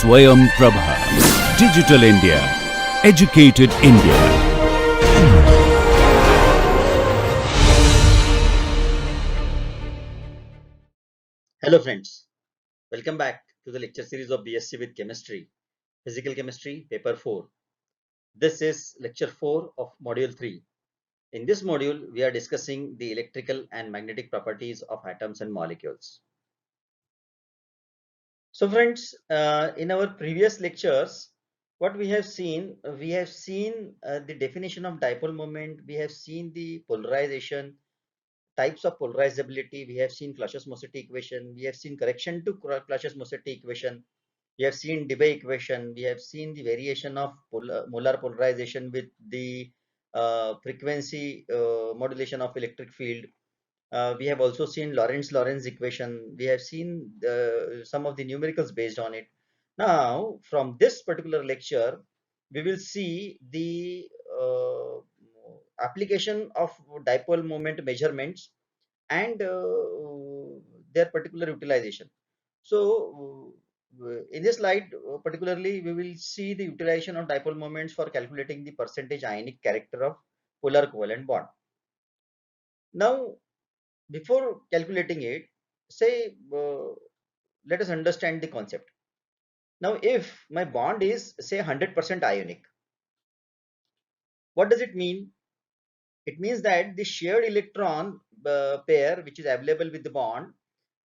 Swayam Prabha. Digital India. Educated India. Hello friends, welcome back to the lecture series of BSc with Chemistry, Physical Chemistry, Paper 4. This is lecture 4 of module 3. In this module, we are discussing the electrical and magnetic properties of atoms and molecules. So friends, in our previous lectures, what we have seen the definition of dipole moment, we have seen the polarization, types of polarizability, we have seen Cauchy-Mosetti equation, we have seen correction to Cauchy-Mosetti equation, we have seen Debye equation, we have seen the variation of molar polarization with the frequency modulation of electric field. We have also seen Lorentz equation. We have seen some of the numericals based on it. Now, from this particular lecture, we will see the application of dipole moment measurements and their particular utilization. So, in this slide, particularly, we will see the utilization of dipole moments for calculating the percentage ionic character of polar covalent bond. Now, before calculating it, say, let us understand the concept. Now, if my bond is say 100% ionic, what does it mean? It means that the shared electron pair which is available with the bond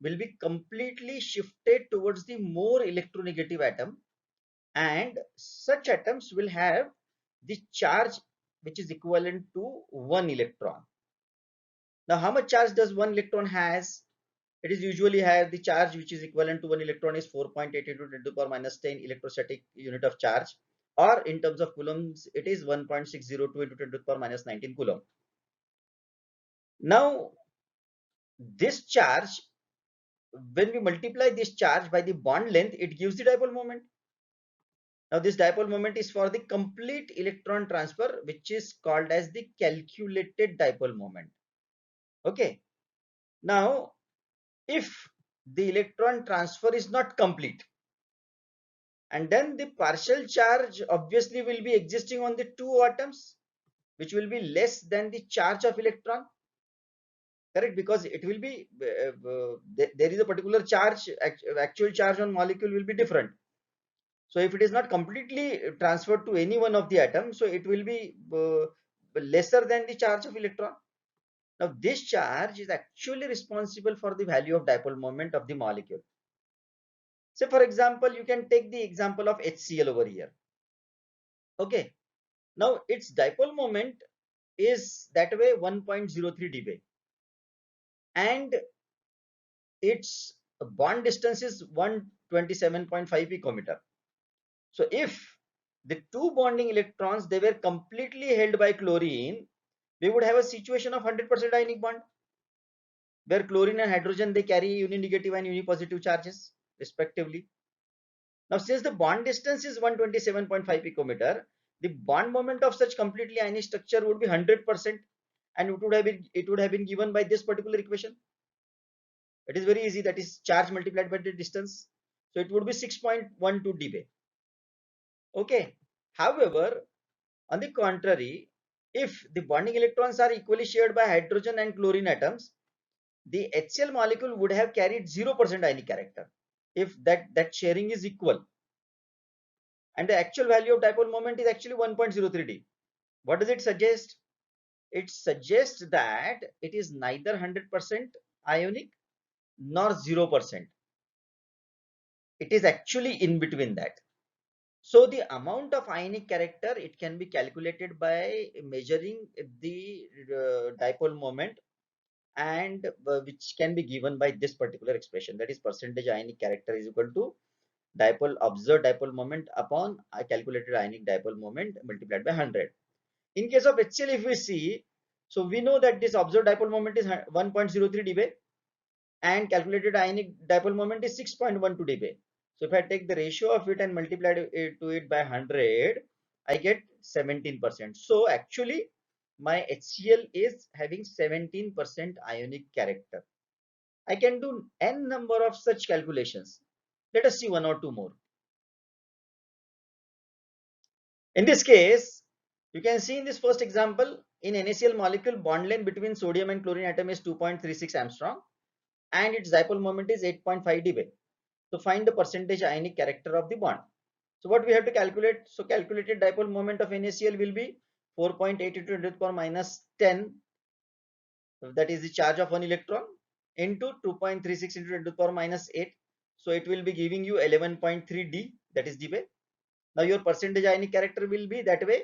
will be completely shifted towards the more electronegative atom, and such atoms will have the charge which is equivalent to 1 electron. Now, how much charge does 1 electron has? It is usually have the charge which is equivalent to 1 electron is 4.8 into 10 to the power minus 10 electrostatic unit of charge, or in terms of coulombs, it is 1.602 into 10 to the power minus 19 coulomb. Now, this charge, when we multiply this charge by the bond length, it gives the dipole moment. Now, this dipole moment is for the complete electron transfer, which is called as the calculated dipole moment. Okay. Now, if the electron transfer is not complete, and then the partial charge obviously will be existing on the two atoms, which will be less than the charge of electron, correct? Because it will be there is a particular charge, actual charge on molecule will be different. So if it is not completely transferred to any one of the atoms, so it will be lesser than the charge of electron. Now this charge is actually responsible for the value of dipole moment of the molecule. Say for example, you can take the example of HCl over here. Okay. Now its dipole moment is that way 1.03 dB, and its bond distance is 127.5 picometer. So if the two bonding electrons they were completely held by chlorine, we would have a situation of 100% ionic bond, where chlorine and hydrogen they carry uninegative and unipositive charges respectively. Now since the bond distance is 127.5 picometer, the bond moment of such completely ionic structure would be 100%, and it would have been given by this particular equation. It is very easy, that is charge multiplied by the distance, so it would be 6.12 dB. Okay. However, on the contrary, if the bonding electrons are equally shared by hydrogen and chlorine atoms, the HCl molecule would have carried 0% ionic character if that sharing is equal, and the actual value of dipole moment is actually 1.03 d. What does it suggest? It suggests that it is neither 100% ionic nor 0%. It is actually in between that. So the amount of ionic character, it can be calculated by measuring the dipole moment, and which can be given by this particular expression, that is percentage ionic character is equal to dipole observed dipole moment upon calculated ionic dipole moment multiplied by 100. In case of HCl, if we see, so we know that this observed dipole moment is 1.03 dB, and calculated ionic dipole moment is 6.12 dB. So if I take the ratio of it and multiply it by 100, I get 17%. So actually my HCl is having 17% ionic character. I can do n number of such calculations. Let us see one or two more. In this case, you can see in this first example, in NaCl molecule, bond length between sodium and chlorine atom is 2.36 Armstrong and its dipole moment is 8.5 dB. So find the percentage ionic character of the bond. So what we have to calculate? So calculated dipole moment of NaCl will be 4.8 into 10 to the power minus 10, that is the charge of one electron, into 2.36 into 10 to the power minus 8. So it will be giving you 11.3 D, that is dB. Now your percentage ionic character will be that way: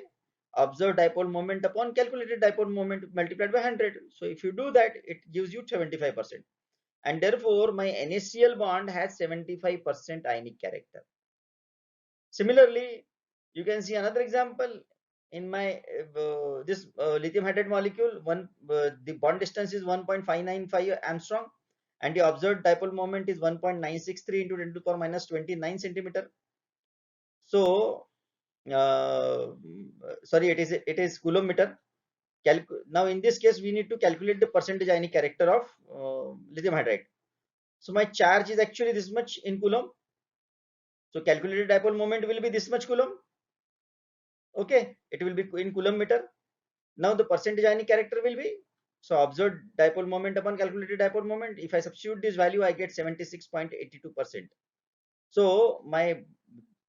observed dipole moment upon calculated dipole moment multiplied by 100. So if you do that, it gives you 75%. And therefore my NaCl bond has 75% ionic character. Similarly, you can see another example in my this lithium hydride molecule. The bond distance is 1.595 Armstrong and the observed dipole moment is 1.963 into 10 to the power minus 29 centimeter. So sorry, it is coulomb meter. Now in this case we need to calculate the percentage ionic character of lithium hydride. So my charge is actually this much in coulomb. So calculated dipole moment will be this much coulomb. Okay, it will be in coulomb meter. Now the percentage ionic character will be, so observed dipole moment upon calculated dipole moment. If I substitute this value, I get 76.82%. So my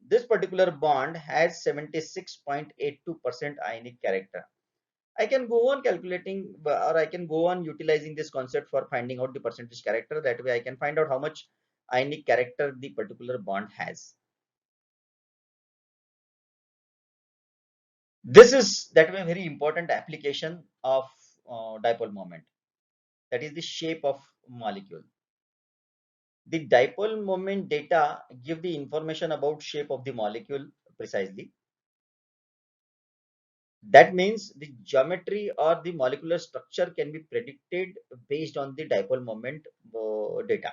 this particular bond has 76.82% ionic character. I can go on calculating, or I can go on utilizing this concept for finding out the percentage character. That way I can find out how much ionic character the particular bond has. This is that way very important application of dipole moment. That is the shape of molecule. The dipole moment data give the information about shape of the molecule precisely. That means the geometry or the molecular structure can be predicted based on the dipole moment data.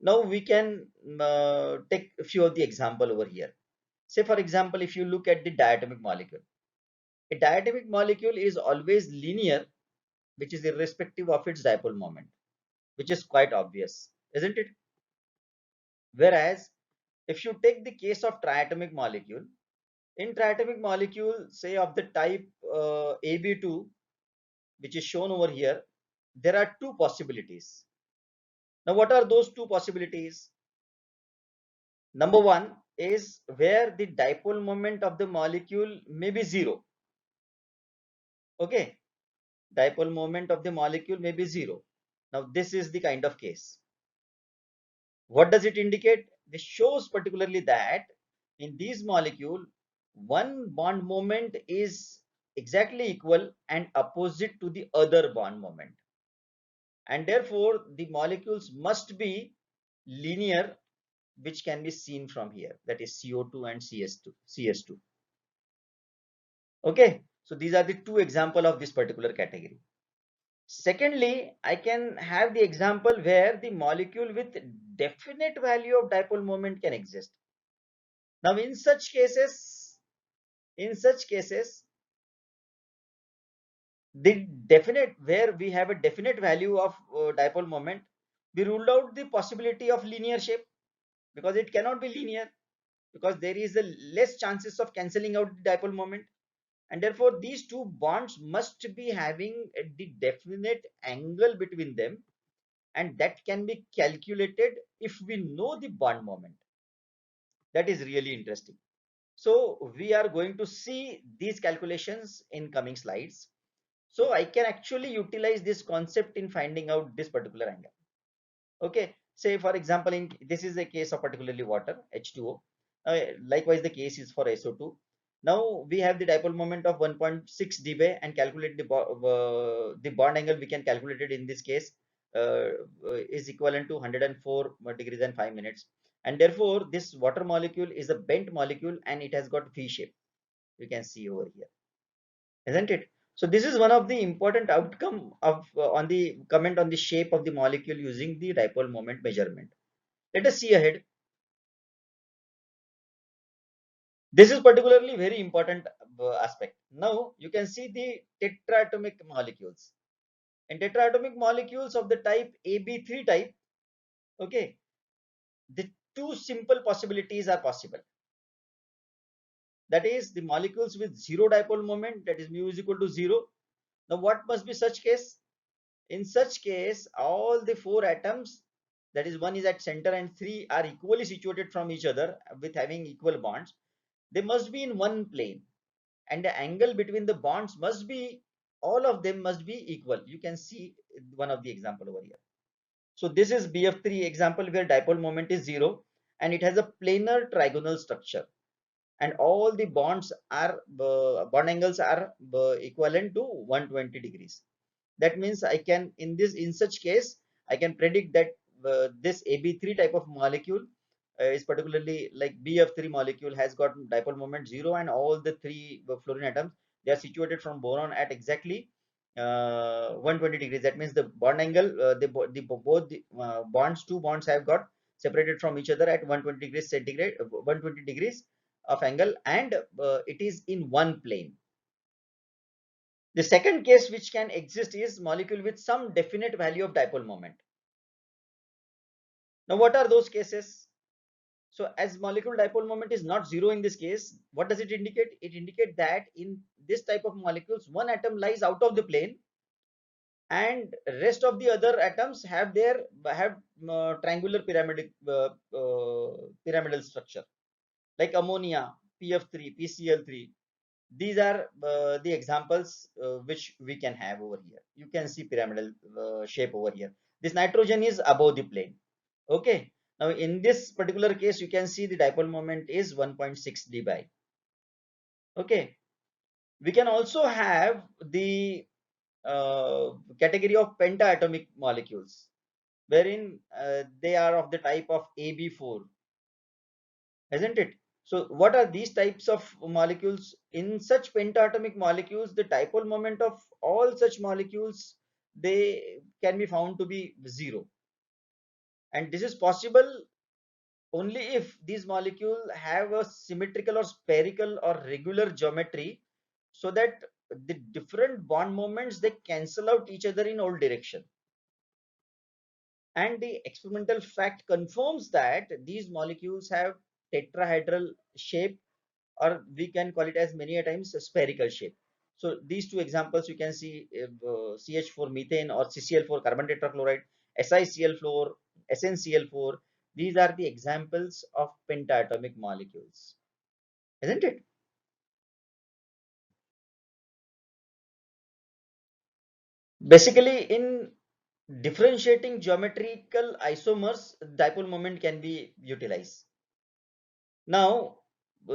Now we can take a few of the example over here. Say for example, if you look at the diatomic molecule, a diatomic molecule is always linear, which is irrespective of its dipole moment, which is quite obvious, isn't it? Whereas if you take the case of triatomic molecule, in triatomic molecule, say of the type AB2, which is shown over here, there are two possibilities. Now what are those two possibilities? Number one is where the dipole moment of the molecule may be zero. Okay, dipole moment of the molecule may be zero. Now this is the kind of case. What does it indicate? This shows particularly that in these molecule, one bond moment is exactly equal and opposite to the other bond moment, and therefore the molecules must be linear, which can be seen from here, that is CO2 and CS2. Okay, so these are the two examples of this particular category. Secondly, I can have the example where the molecule with definite value of dipole moment can exist. Now in such cases, the definite, where we have a definite value of dipole moment, we ruled out the possibility of linear shape, because it cannot be linear, because there is a less chances of cancelling out the dipole moment, and therefore these two bonds must be having the definite angle between them, and that can be calculated if we know the bond moment. That is really interesting. So we are going to see these calculations in coming slides. So I can actually utilize this concept in finding out this particular angle. Okay, say for example, in this is a case of particularly water, H2O. Likewise the case is for SO2. Now we have the dipole moment of 1.6 dB and calculate the bond angle. We can calculate it in this case is equivalent to 104 degrees and 5 minutes, and therefore this water molecule is a bent molecule and it has got V shape. You can see over here, isn't it? So this is one of the important outcome of on the comment on the shape of the molecule using the dipole moment measurement. Let us see ahead. This is particularly very important aspect. Now you can see the tetraatomic molecules. In tetraatomic molecules of the type AB3 type, okay, the two simple possibilities are possible. that is the molecules with zero dipole moment, that is mu is equal to 0. Now what must be such case? In such case, all the four atoms, that is one is at center and three are equally situated from each other with having equal bonds. They must be in one plane, and the angle between the bonds must be, all of them must be equal. You can see one of the example over here. So this is BF3 example where dipole moment is 0 and it has a planar trigonal structure, and all the bonds are bond angles are equivalent to 120 degrees. That means I can in such case I can predict that this AB3 type of molecule is particularly like BF3 molecule has got dipole moment 0, and all the three fluorine atoms, they are situated from boron at exactly 120 degrees. That means the bond angle, both the bonds, two bonds have got separated from each other at 120 degrees centigrade, 120 degrees of angle, and it is in one plane. The second case which can exist is molecule with some definite value of dipole moment. Now what are those cases? So as molecule dipole moment is not 0 in this case, what does it indicate? It indicates that in this type of molecules, one atom lies out of the plane and rest of the other atoms have triangular pyramidal structure, like ammonia, PF3, PCl3. These are the examples which we can have over here. You can see pyramidal shape over here. This nitrogen is above the plane. Okay. Now in this particular case, you can see the dipole moment is 1.6 dBi. Okay. We can also have the category of pentaatomic molecules, wherein they are of the type of AB4, isn't it? So what are these types of molecules? In such pentaatomic molecules, the dipole moment of all such molecules, they can be found to be 0. And this is possible only if these molecules have a symmetrical or spherical or regular geometry, so that the different bond moments, they cancel out each other in all direction. And the experimental fact confirms that these molecules have tetrahedral shape, or we can call it as many a times a spherical shape. So these two examples you can see, CH4 methane or CCl4 carbon tetrachloride, SiCl4, SnCl4. These are the examples of pentaatomic molecules, isn't it? Basically, in differentiating geometrical isomers, dipole moment can be utilized. Now,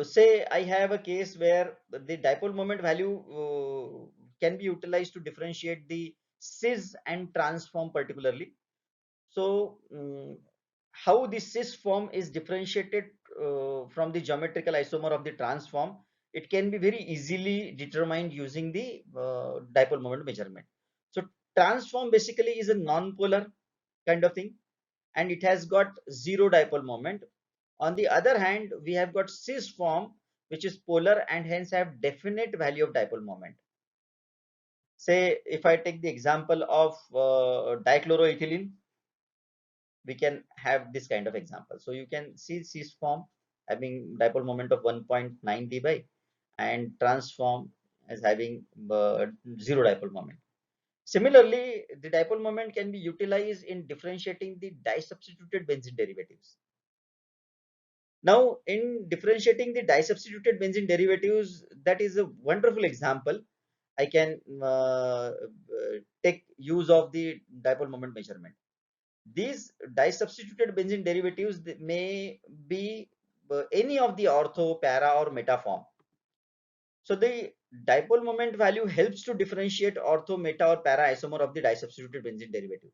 say I have a case where the dipole moment value can be utilized to differentiate the cis and trans form particularly. So, how the cis form is differentiated from the geometrical isomer of the trans form, it can be very easily determined using the dipole moment measurement. So, trans form basically is a non-polar kind of thing, and it has got zero dipole moment. On the other hand, we have got cis form, which is polar and hence have definite value of dipole moment. Say if I take the example of dichloroethylene, we can have this kind of example. So you can see cis form having dipole moment of 1.9 dBi and trans form as having zero dipole moment. Similarly, the dipole moment can be utilized in differentiating the disubstituted benzene derivatives. Now, in differentiating the disubstituted benzene derivatives, that is a wonderful example. I can take use of the dipole moment measurement. These disubstituted benzene derivatives, they may be any of the ortho, para, or meta form. So the dipole moment value helps to differentiate ortho, meta, or para isomer of the disubstituted benzene derivative.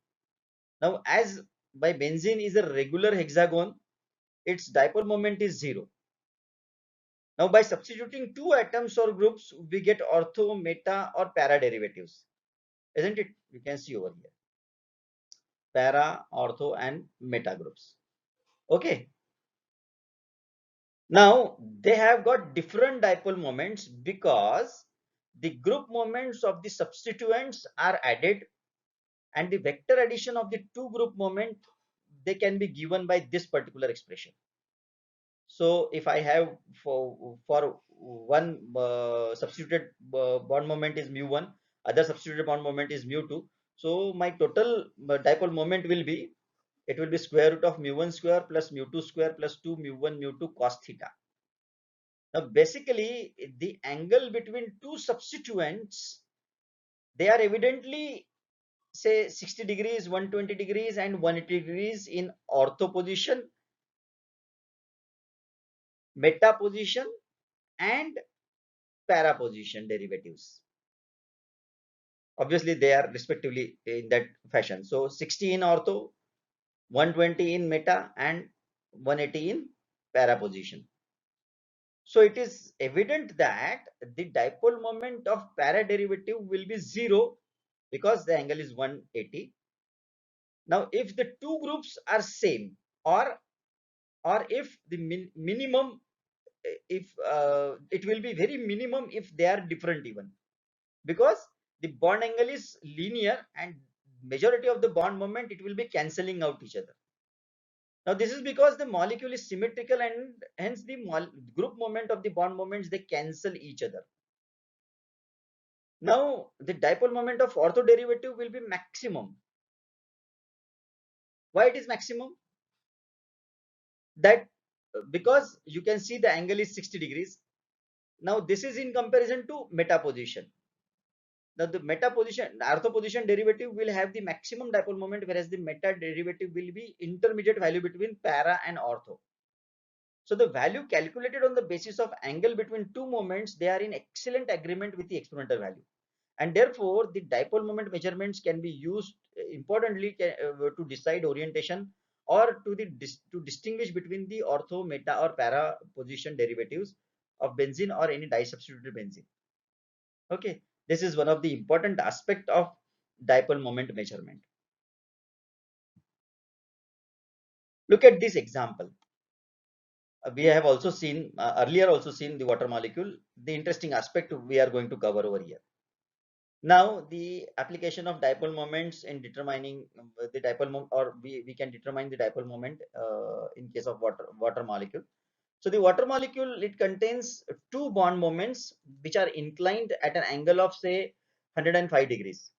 Now, as by benzene is a regular hexagon, its dipole moment is 0. Now, by substituting two atoms or groups, we get ortho, meta, or para derivatives, isn't it? You can see over here para, ortho, and meta groups. Okay. Now, they have got different dipole moments because the group moments of the substituents are added, and the vector addition of the two group moment, they can be given by this particular expression. So if I have for one substituted bond moment is mu1, other substituted bond moment is mu2. So my total dipole moment will be, it will be square root of mu1 square plus mu2 square plus 2 mu1 mu2 cos theta. Now basically the angle between two substituents, they are evidently say 60 degrees, 120 degrees and 180 degrees in ortho position, meta position and para position derivatives. Obviously they are respectively in that fashion. So 60 in ortho, 120 in meta and 180 in para position. So it is evident that the dipole moment of para derivative will be 0 because the angle is 180. Now if the two groups are same, or if the minimum, if it will be very minimum if they are different even, because the bond angle is linear and majority of the bond moment it will be cancelling out each other. Now this is because the molecule is symmetrical and hence the group moment of the bond moments, they cancel each other. Now the dipole moment of ortho derivative will be maximum. Why it is maximum? That because you can see the angle is 60 degrees. Now this is in comparison to meta position. Now the meta position, ortho position derivative will have the maximum dipole moment, whereas the meta derivative will be intermediate value between para and ortho. So the value calculated on the basis of angle between two moments, they are in excellent agreement with the experimental value. And therefore the dipole moment measurements can be used importantly to decide orientation or to distinguish between the ortho, meta or para position derivatives of benzene or any disubstituted benzene. Okay, this is one of the important aspect of dipole moment measurement. Look at this example. We have also seen earlier also seen the water molecule. The interesting aspect we are going to cover over here. Now the application of dipole moments in determining the dipole moment, or we can determine the dipole moment in case of water molecule. So the water molecule, it contains two bond moments which are inclined at an angle of say 105 degrees,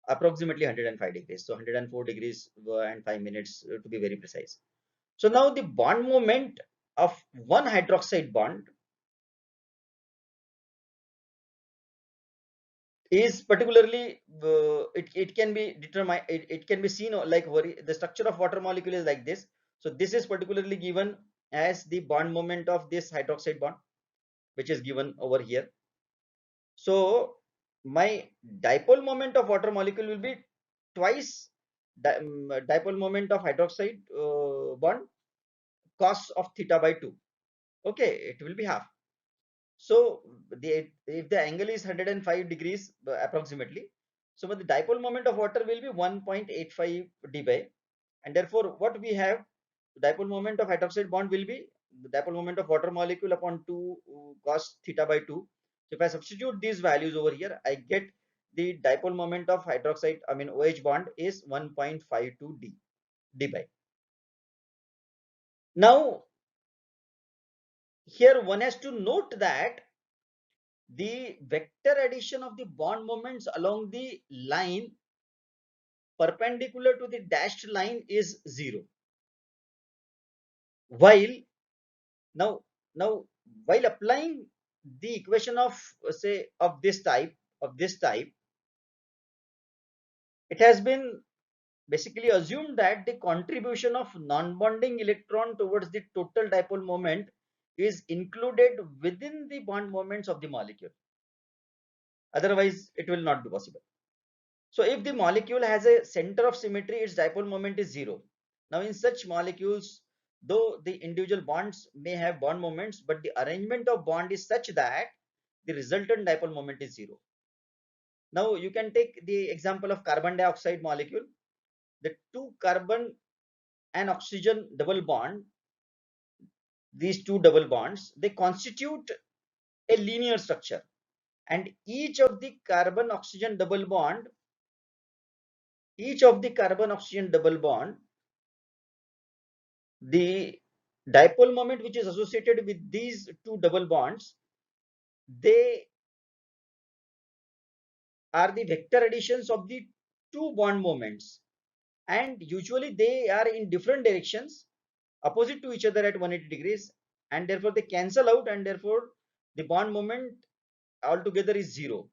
approximately 105 degrees. So 104 degrees and 5 minutes to be very precise. So now the bond moment of one hydroxide bond is particularly it can be determined, it can be seen like the structure of water molecule is like this. So this is particularly given as the bond moment of this hydroxide bond, which is given over here. So my dipole moment of water molecule will be twice dipole moment of hydroxide bond cos of theta by 2. Okay, it will be half. So if the angle is 105 degrees approximately, so the dipole moment of water will be 1.85 dBi, and therefore what we have, dipole moment of hydroxide bond will be the dipole moment of water molecule upon 2 cos theta by 2. So if I substitute these values over here, I get the dipole moment of hydroxide, I mean OH bond is 1.52 dBi. Now here one has to note that the vector addition of the bond moments along the line perpendicular to the dashed line is 0. While now while applying the equation of say of this type, it has been basically assumed that the contribution of non-bonding electron towards the total dipole moment is included within the bond moments of the molecule. Otherwise it will not be possible. So if the molecule has a center of symmetry, its dipole moment is 0. Now in such molecules, though the individual bonds may have bond moments, but the arrangement of bond is such that the resultant dipole moment is 0. Now you can take the example of carbon dioxide molecule. The two carbon and oxygen double bond, these two double bonds, they constitute a linear structure, and each of the carbon oxygen double bond, the dipole moment which is associated with these two double bonds, they are the vector additions of the two bond moments, and usually they are in different directions opposite to each other at 180 degrees, and therefore they cancel out, and therefore the bond moment altogether is zero.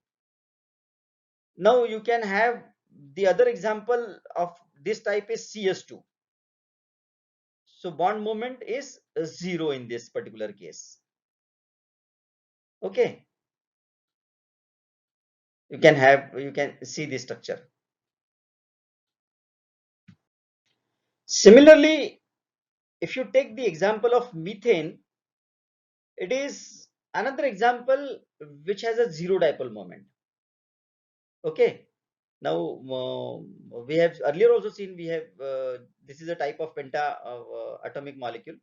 Now you can have the other example of this type is CS2. So bond moment is zero in this particular case. Okay, you can see the structure. Similarly, if you take the example of methane, it is another example which has a zero dipole moment. Okay, now we have earlier also seen we have this is a type of penta atomic molecule.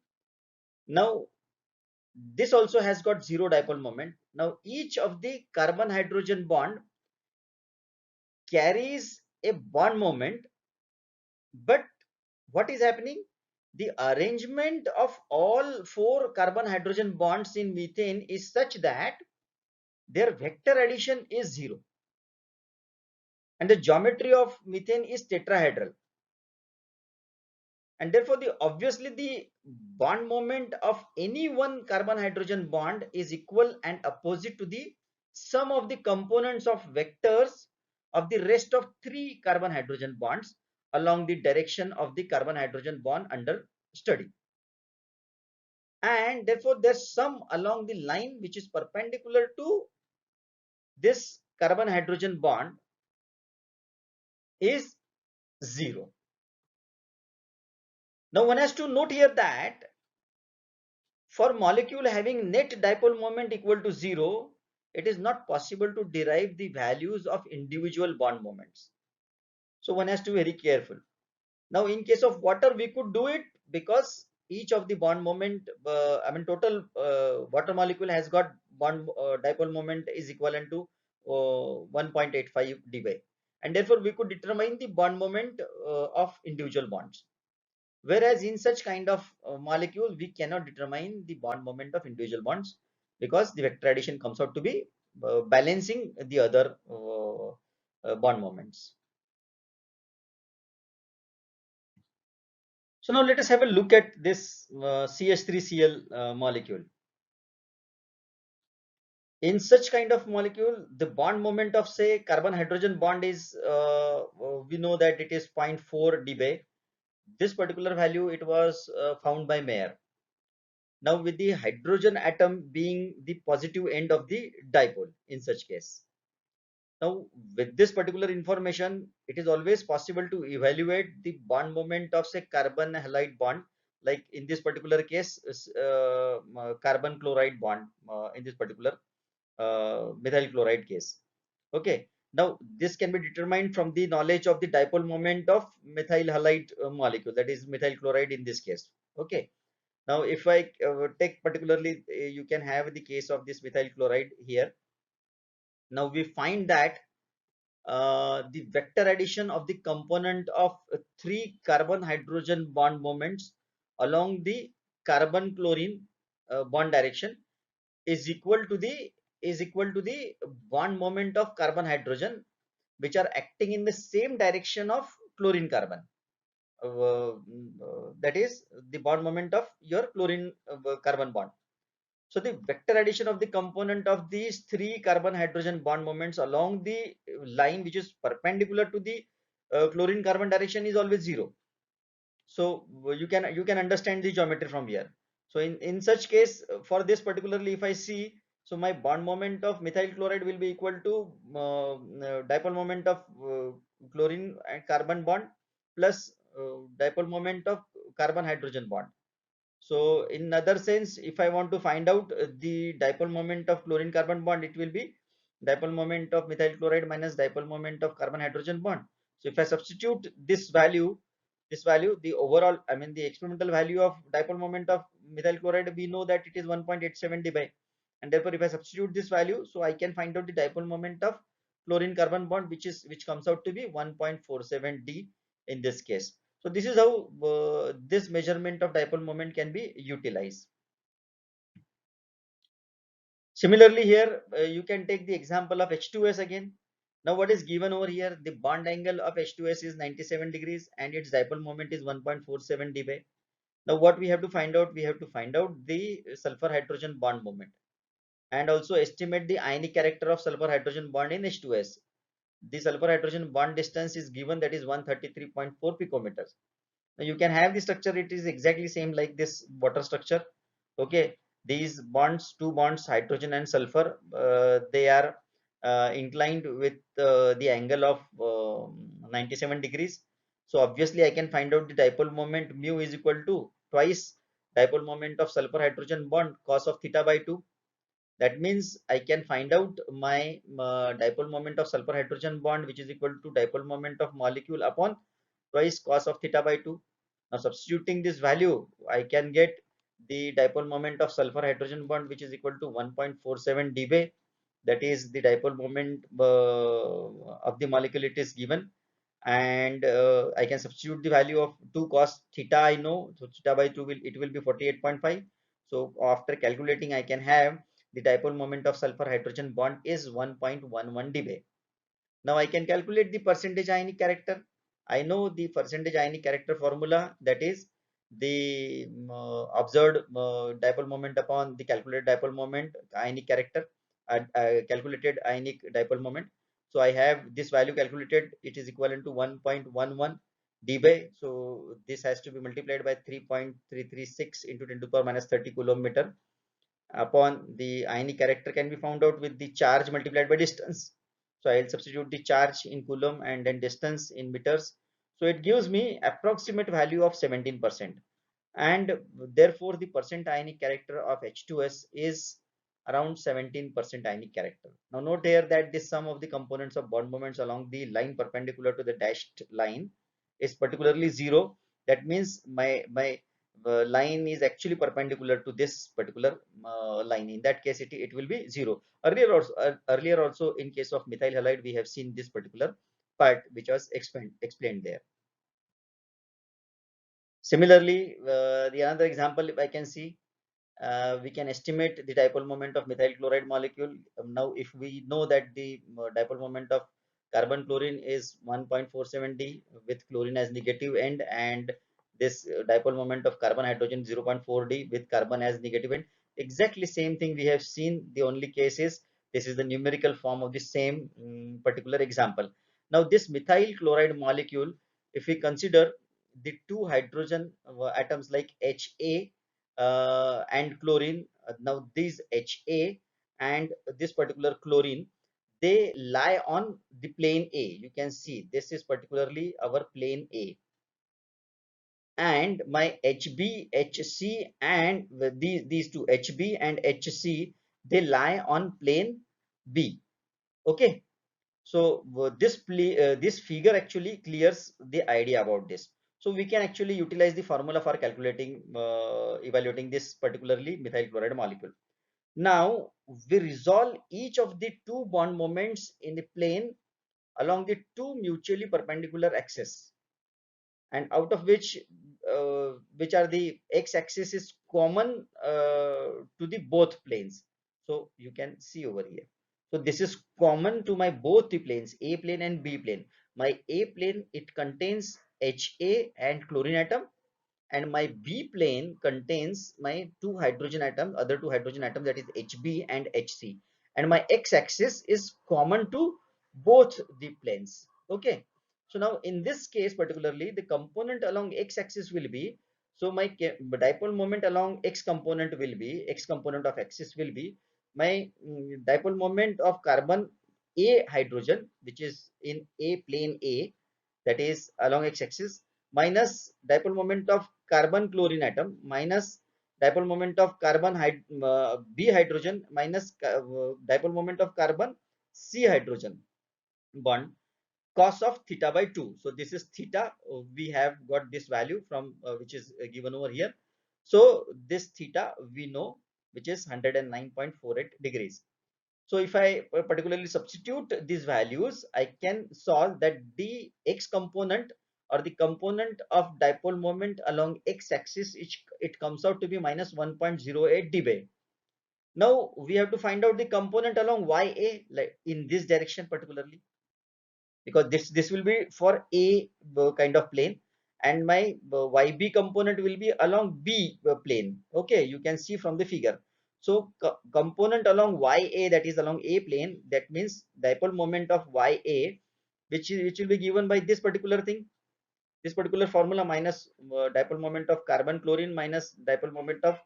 Now this also has got zero dipole moment. Now each of the carbon hydrogen bond carries a bond moment, but what is happening? The arrangement of all four carbon hydrogen bonds in methane is such that their vector addition is zero, and the geometry of methane is tetrahedral, and therefore the obviously the bond moment of any one carbon hydrogen bond is equal and opposite to the sum of the components of vectors of the rest of three carbon hydrogen bonds along the direction of the carbon hydrogen bond under study, and therefore their sum along the line which is perpendicular to this carbon hydrogen bond is zero. Now one has to note here that for molecule having net dipole moment equal to zero, it is not possible to derive the values of individual bond moments. So one has to be very careful. Now in case of water we could do it, because each of the bond moment, total water molecule has got bond dipole moment is equivalent to 1.85 dB, and therefore we could determine the bond moment of individual bonds. Whereas in such kind of molecule, we cannot determine the bond moment of individual bonds, because the vector addition comes out to be balancing the other bond moments. So now let us have a look at this CH3Cl molecule. In such kind of molecule, the bond moment of say carbon hydrogen bond is we know that it is 0.4 dB. This particular value it was found by Mayer. Now with the hydrogen atom being the positive end of the dipole in such case. Now with this particular information, it is always possible to evaluate the bond moment of say carbon halide bond, like in this particular case carbon chloride bond in this particular methyl chloride case. Okay, now this can be determined from the knowledge of the dipole moment of methyl halide molecule, that is methyl chloride in this case. Okay, now if I take particularly you can have the case of this methyl chloride here. Now we find that the vector addition of the component of three carbon hydrogen bond moments along the carbon chlorine bond direction is equal to the bond moment of carbon hydrogen which are acting in the same direction of chlorine carbon. That is the bond moment of your chlorine carbon bond. So the vector addition of the component of these three carbon hydrogen bond moments along the line which is perpendicular to the chlorine carbon direction is always zero. So you can understand the geometry from here. So in such case for this particularly if I see, so my bond moment of methyl chloride will be equal to dipole moment of chlorine and carbon bond plus dipole moment of carbon hydrogen bond. So in other sense, if I want to find out the dipole moment of chlorine carbon bond, it will be dipole moment of methyl chloride minus dipole moment of carbon hydrogen bond. So if I substitute this value, the overall, the experimental value of dipole moment of methyl chloride, we know that it is 1.87 dB. And therefore, if I substitute this value, so I can find out the dipole moment of chlorine carbon bond, which comes out to be 1.47 D in this case. So this is how this measurement of dipole moment can be utilized. Similarly, here you can take the example of H2S again. Now, what is given over here? The bond angle of H2S is 97 degrees and its dipole moment is 1.47 dB. Now, what we have to find out? We have to find out the sulfur hydrogen bond moment and also estimate the ionic character of sulfur hydrogen bond in H2S. The sulfur hydrogen bond distance is given, that is 133.4 picometers. Now you can have the structure, it is exactly same like this water structure. Okay, these bonds, two bonds, hydrogen and sulfur, they are inclined with the angle of 97 degrees. So obviously I can find out the dipole moment mu is equal to twice dipole moment of sulfur hydrogen bond cos of theta by 2. That means I can find out my dipole moment of sulfur hydrogen bond, which is equal to dipole moment of molecule upon twice cos of theta by 2. Now substituting this value, I can get the dipole moment of sulfur hydrogen bond, which is equal to 1.47 dB. That is the dipole moment of the molecule it is given. And I can substitute the value of 2 cos theta, I know. So theta by 2 will be 48.5. So after calculating, I can have the dipole moment of sulfur hydrogen bond is 1.11 dB. Now I can calculate the percentage ionic character. I know the percentage ionic character formula, that is the observed dipole moment upon the calculated dipole moment ionic character, calculated ionic dipole moment. So I have this value calculated, it is equivalent to 1.11 dB. So this has to be multiplied by 3.336 into 10 to the power minus 30 coulomb meter upon the ionic character can be found out with the charge multiplied by distance. So I'll substitute the charge in coulomb and then distance in meters. So it gives me approximate value of 17%. And therefore the percent ionic character of H2S is around 17% ionic character. Now note here that the sum of the components of bond moments along the line perpendicular to the dashed line is particularly zero. That means my line is actually perpendicular to this particular line. In that case, it will be zero. Earlier also in case of methyl halide, we have seen this particular part which was explained there. Similarly, the another example if I can see, we can estimate the dipole moment of methyl chloride molecule. Now, if we know that the dipole moment of carbon chlorine is 1.47 D with chlorine as negative end, and this dipole moment of carbon hydrogen 0.4 D with carbon as negative end, exactly same thing we have seen. The only case is this is the numerical form of the same particular example. Now, this methyl chloride molecule, if we consider the two hydrogen atoms like Ha and chlorine. Now these Ha and this particular chlorine, they lie on the plane A. You can see this is particularly our plane A, and my Hb, Hc, and these two Hb and Hc, they lie on plane B. Okay, so this figure actually clears the idea about this. So we can actually utilize the formula for calculating evaluating this particularly methyl chloride molecule. Now we resolve each of the two bond moments in the plane along the two mutually perpendicular axes, and out of which are the x-axis is common to the both planes. So you can see over here. So this is common to my both the planes, A plane and B plane. My A plane, it contains Ha and chlorine atom, and my B plane contains my two hydrogen atoms, other two hydrogen atoms, that is Hb and Hc, and my x-axis is common to both the planes. Okay, so now in this case particularly, the component along x-axis will be, so my dipole moment along x component will be, x component of axis will be my dipole moment of carbon A hydrogen, which is in A plane A, that is along x-axis, minus dipole moment of carbon chlorine atom, minus dipole moment of carbon B hydrogen, minus dipole moment of carbon C hydrogen bond cos of theta by 2. So this is theta. We have got this value from which is given over here. So this theta we know, which is 109.48 degrees. So if I particularly substitute these values, I can solve that the x component or the component of dipole moment along x-axis, it comes out to be minus 1.08 dBA. Now we have to find out the component along YA, like in this direction particularly, because this will be for A kind of plane, and my YB component will be along B plane. Okay, you can see from the figure. So component along YA, that is along A plane, that means dipole moment of YA, which will be given by this particular thing, this particular formula, minus dipole moment of carbon chlorine minus dipole moment of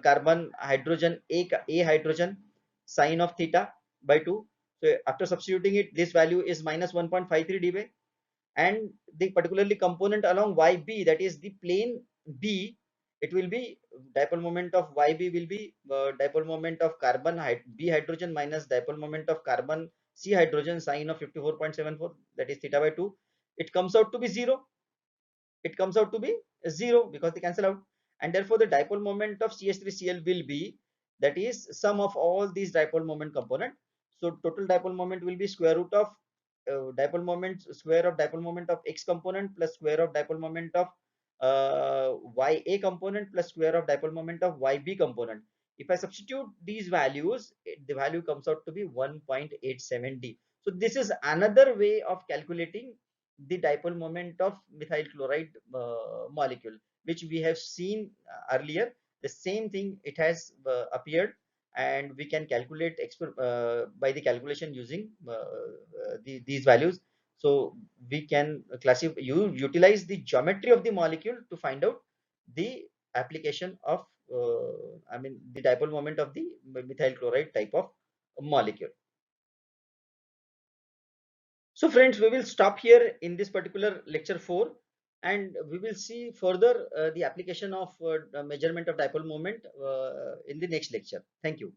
carbon hydrogen, a hydrogen, sine of theta by 2. So after substituting it, this value is minus 1.53 dBA, and the particularly component along YB, that is the plane B, it will be dipole moment of YB will be dipole moment of carbon B hydrogen minus dipole moment of carbon C hydrogen, sine of 54.74, that is theta by 2. It comes out to be 0. It comes out to be 0 because they cancel out, and therefore the dipole moment of CH3Cl will be, that is sum of all these dipole moment component. So total dipole moment will be square root of dipole moment, square of dipole moment of X component plus square of dipole moment of YA component plus square of dipole moment of YB component. If I substitute these values, the value comes out to be 1.87 D. So this is another way of calculating the dipole moment of methyl chloride molecule, which we have seen earlier. The same thing, it has appeared, and we can calculate by the calculation using these values. So we can utilize the geometry of the molecule to find out the application of the dipole moment of the methyl chloride type of molecule. So friends, we will stop here in this particular lecture 4, and we will see further the application of measurement of dipole moment in the next lecture. Thank you.